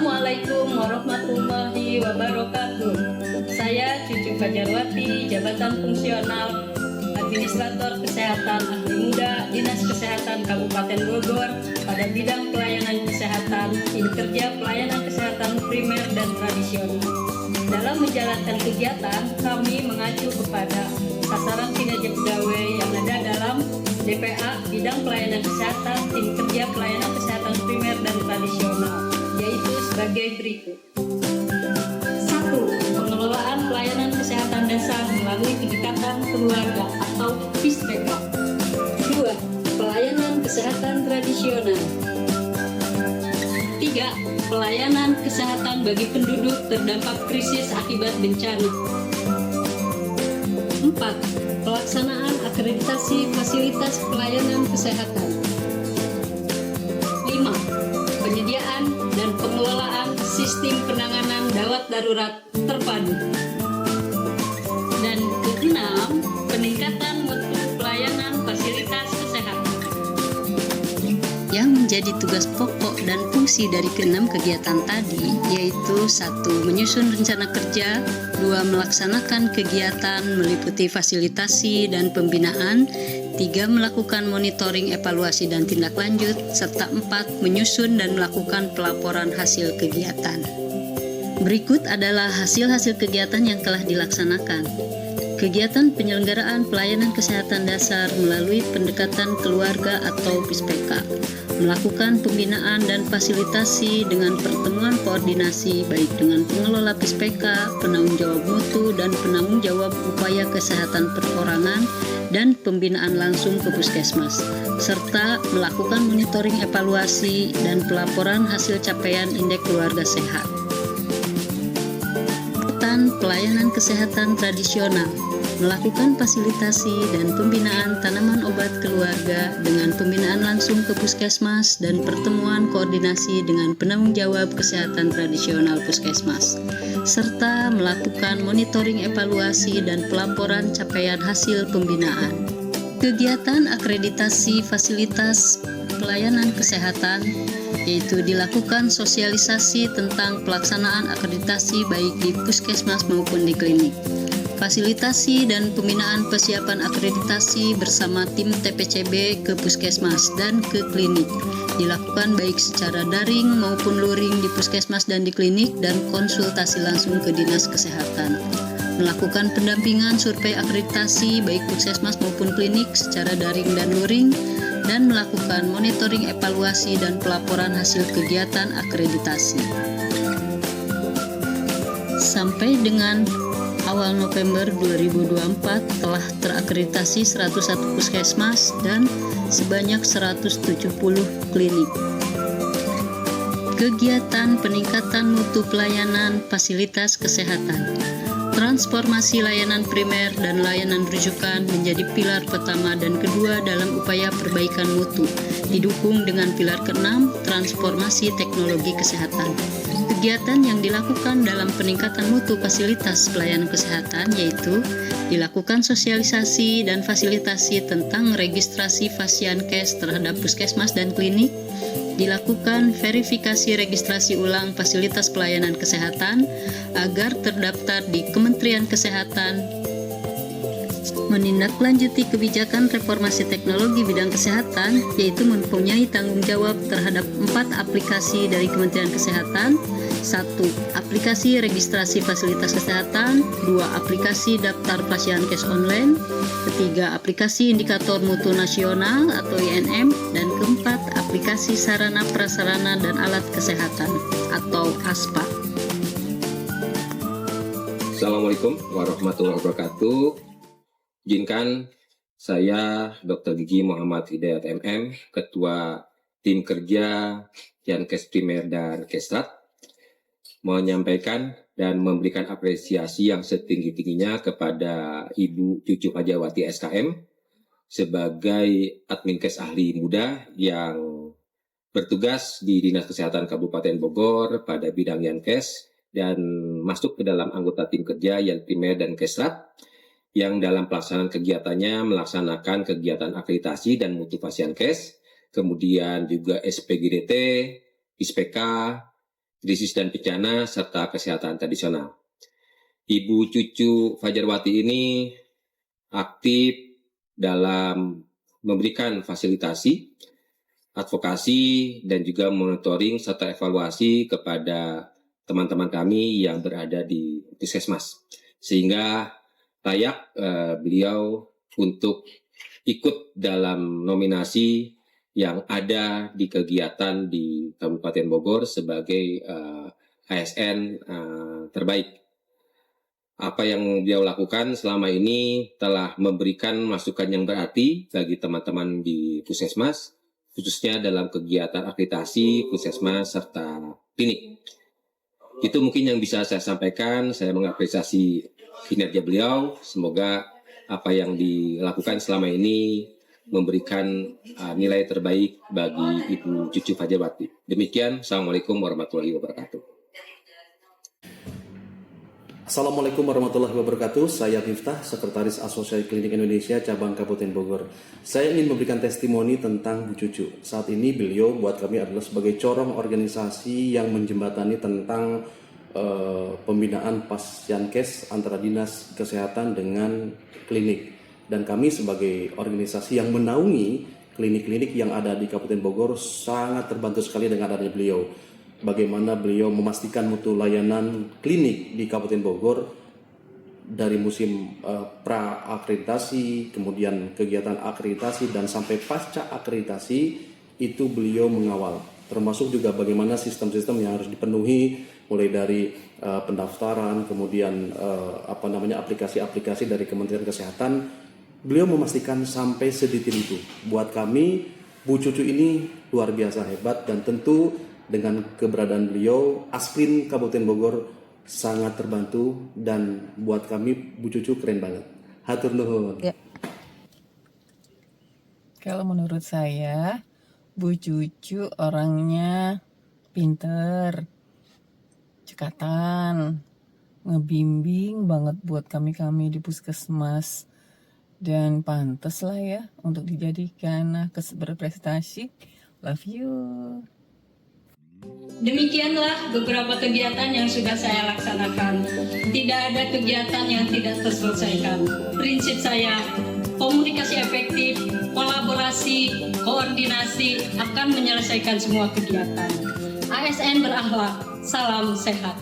Assalamualaikum warahmatullahi wabarakatuh. Saya Cucu Fajarwati, Jabatan Fungsional Administrator Kesehatan Ahli Muda Dinas Kesehatan Kabupaten Bogor pada bidang pelayanan kesehatan, tim kerja pelayanan kesehatan primer dan tradisional. Dalam menjalankan kegiatan, kami mengacu kepada sasaran kinerja pegawai yang ada dalam DPA bidang pelayanan kesehatan, tim kerja pelayanan kesehatan primer dan tradisional, yaitu sebagai berikut. 1. Pengelolaan pelayanan kesehatan dasar melalui pendekatan keluarga atau PISPK. 2. Pelayanan kesehatan tradisional. 3. Pelayanan kesehatan bagi penduduk terdampak krisis akibat bencana. 4. Pelaksanaan akreditasi fasilitas pelayanan kesehatan. 5. Penyediaan dan pengelolaan sistem penanganan gawat darurat terpadu. Dan ke-6, peningkatan mutu pelayanan fasilitas kesehatan. Yang menjadi tugas pokok dan fungsi dari ke-6 kegiatan tadi yaitu 1. Menyusun rencana kerja, 2. Melaksanakan kegiatan meliputi fasilitasi dan pembinaan, 3. Melakukan monitoring, evaluasi dan tindak lanjut, serta 4. Menyusun dan melakukan pelaporan hasil kegiatan. Berikut adalah hasil-hasil kegiatan yang telah dilaksanakan. Kegiatan penyelenggaraan pelayanan kesehatan dasar melalui pendekatan keluarga atau PISPK, melakukan pembinaan dan fasilitasi dengan pertemuan koordinasi baik dengan pengelola PISPK, penanggung jawab mutu, dan penanggung jawab upaya kesehatan perorangan, dan pembinaan langsung ke puskesmas, serta melakukan monitoring, evaluasi, dan pelaporan hasil capaian indeks keluarga sehat. Pelayanan kesehatan tradisional, melakukan fasilitasi dan pembinaan tanaman obat keluarga dengan pembinaan langsung ke puskesmas dan pertemuan koordinasi dengan penanggung jawab kesehatan tradisional puskesmas, serta melakukan monitoring, evaluasi, dan pelaporan capaian hasil pembinaan. Kegiatan akreditasi fasilitas pelayanan kesehatan yaitu dilakukan sosialisasi tentang pelaksanaan akreditasi baik di puskesmas maupun di klinik. Fasilitasi dan pembinaan persiapan akreditasi bersama tim TPCB ke puskesmas dan ke klinik dilakukan baik secara daring maupun luring di puskesmas dan di klinik, dan konsultasi langsung ke dinas kesehatan. Melakukan pendampingan survei akreditasi baik puskesmas maupun klinik secara daring dan luring, dan melakukan monitoring, evaluasi, dan pelaporan hasil kegiatan akreditasi. Sampai dengan awal November 2024 telah terakreditasi 101 puskesmas dan sebanyak 170 klinik. Kegiatan peningkatan mutu pelayanan fasilitas kesehatan. Transformasi layanan primer dan layanan rujukan menjadi pilar pertama dan kedua dalam upaya perbaikan mutu, didukung dengan pilar ke-6, transformasi teknologi kesehatan. Kegiatan yang dilakukan dalam peningkatan mutu fasilitas pelayanan kesehatan yaitu dilakukan sosialisasi dan fasilitasi tentang registrasi Fasiankes terhadap puskesmas dan klinik, dilakukan verifikasi registrasi ulang fasilitas pelayanan kesehatan agar terdaftar di Kementerian Kesehatan, menindaklanjuti kebijakan reformasi teknologi bidang kesehatan yaitu mempunyai tanggung jawab terhadap 4 aplikasi dari Kementerian Kesehatan. 1. Aplikasi registrasi fasilitas kesehatan. 2. Aplikasi daftar Fasiankes online. 3. Aplikasi indikator mutu nasional atau INM. Dan keempat, aplikasi sarana prasarana dan alat kesehatan atau ASPA. Assalamualaikum warahmatullahi wabarakatuh. Izinkan saya Dr. Gigi Muhammad Hidayat MM, Ketua Tim Kerja Yankes Primer dan Kesrat, menyampaikan dan memberikan apresiasi yang setinggi-tingginya kepada Ibu Cucu Fajarwati SKM sebagai Adminkes Ahli Muda yang bertugas di Dinas Kesehatan Kabupaten Bogor pada bidang Yankes dan masuk ke dalam anggota tim kerja yang primer dan Kesrat yang dalam pelaksanaan kegiatannya melaksanakan kegiatan akreditasi dan mutu Fasiankes, kemudian juga SPGDT, ISPK, krisis dan bencana, serta kesehatan tradisional. Ibu Cucu Fajarwati ini aktif dalam memberikan fasilitasi, advokasi, dan juga monitoring serta evaluasi kepada teman-teman kami yang berada di Puskesmas. Sehingga layak beliau untuk ikut dalam nominasi yang ada di kegiatan di Kabupaten Bogor sebagai ASN terbaik. Apa yang beliau lakukan selama ini telah memberikan masukan yang berarti bagi teman-teman di Puskesmas, khususnya dalam kegiatan akreditasi Puskesmas serta klinik. Itu mungkin yang bisa saya sampaikan. Saya mengapresiasi kinerja beliau. Semoga apa yang dilakukan selama ini memberikan nilai terbaik bagi Ibu Cucu Fajarwati. Demikian, Assalamualaikum warahmatullahi wabarakatuh. Assalamualaikum warahmatullahi wabarakatuh. Saya Miftah, Sekretaris Asosiasi Klinik Indonesia Cabang Kabupaten Bogor. Saya ingin memberikan testimoni tentang Bu Cucu. Saat ini beliau buat kami adalah sebagai corong organisasi yang menjembatani tentang pembinaan Pasyankes antara Dinas Kesehatan dengan klinik. Dan kami sebagai organisasi yang menaungi klinik-klinik yang ada di Kabupaten Bogor sangat terbantu sekali dengan adanya beliau. Bagaimana beliau memastikan mutu layanan klinik di Kabupaten Bogor dari musim pra-akreditasi, kemudian kegiatan akreditasi, dan sampai pasca akreditasi itu beliau mengawal. Termasuk juga bagaimana sistem-sistem yang harus dipenuhi, mulai dari pendaftaran, kemudian aplikasi-aplikasi dari Kementerian Kesehatan. Beliau memastikan sampai sedetail itu. Buat kami, Bu Cucu ini luar biasa hebat, dan tentu dengan keberadaan beliau, Asprin Kabupaten Bogor sangat terbantu, dan buat kami Bu Cucu keren banget. Hatur nuhun. Ya. Kalau menurut saya, Bu Cucu orangnya pinter, cekatan, ngebimbing banget buat kami-kami di Puskesmas, dan pantas lah ya untuk dijadikan berprestasi. Love you. Demikianlah beberapa kegiatan yang sudah saya laksanakan. Tidak ada kegiatan yang tidak terselesaikan. Prinsip saya, komunikasi efektif, kolaborasi, koordinasi akan menyelesaikan semua kegiatan. ASN berakhlak, salam sehat.